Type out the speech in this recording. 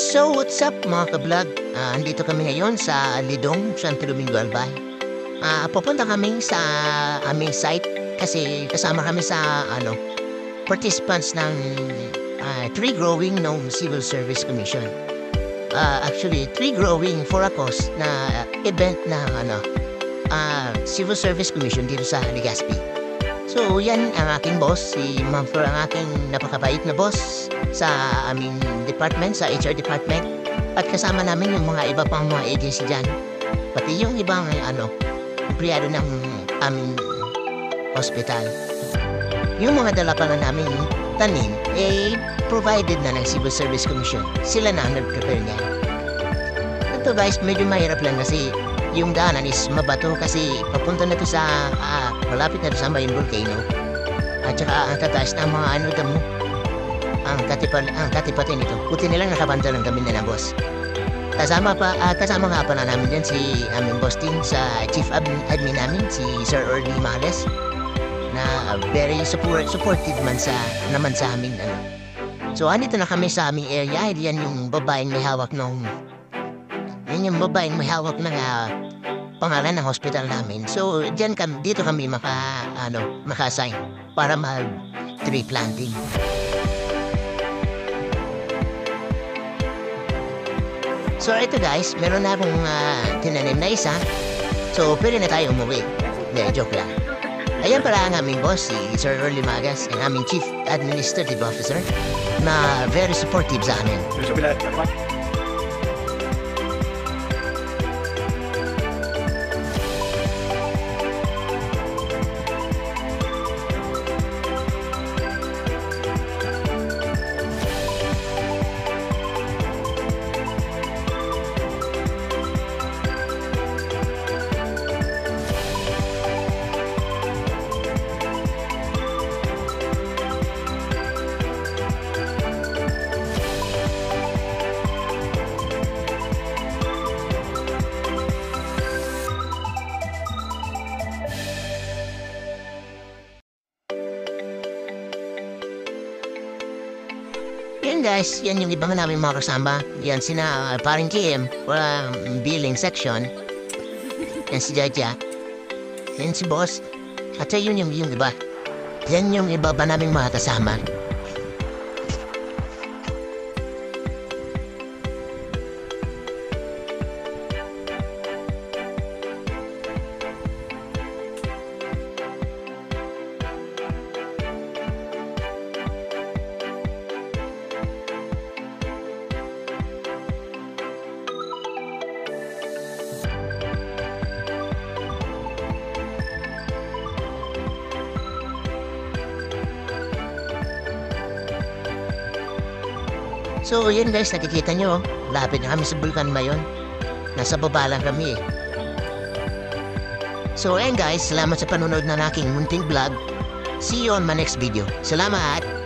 So what's up mga ka-vlog? Andito kami ngayon sa Lidong, Santo Domingo, Albay. Pupunta kami sa aming site kasi kasama kami sa participants ng tree growing ng Civil Service Commission. Actually, tree growing for a cause na event ng Civil Service Commission dito sa Legazpi. So yan ang aking boss, si Ma'am Flor, ang aking napakabait na boss sa aming department, sa HR department. At kasama namin yung mga iba pang mga agency dyan. Pati yung ibang empleyado ng aming hospital. Yung mga dala pala namin tanim, provided na ng Civil Service Commission. Sila na ang nag-prepare niya. Ito guys, medyo mahirap lang kasi yung daanan is mabato kasi papunta na to sa malapit na to sa Mayon Volcano. At saka ang tataas ng mga damo. Ang katipatin nito. Buti nilang nakabanda lang kami na boss. Kasama nga pala namin dyan si aming boss din sa chief admin namin, si Sir Orly Males, na very supportive naman sa amin. So andito na kami sa aming area. Yan yung babaeng may hawak ng pangalan ng hospital namin. So dito kami maka-assign para mag-tree planting. So ito guys, meron na akong tinanim na isa. So pwede na tayo umuwi. Hindi, joke lang. Ayan pala ang aming boss, si Sir Orly Magas, ang aming Chief Administrative Officer, na very supportive sa amin. Yan guys, yan yung ibang namin mga kasama. Yan sina paring KM, billing section. Yan si Jaja. Yan si boss. At yun yung iba. Yan yung iba ba naming mga kasama. So yun guys, nakikita nyo, lapit na kami sa Bulkan Mayon. Nasa baba lang kami eh. So ayun guys, salamat sa panonood ng aking munting vlog. See you on my next video. Salamat!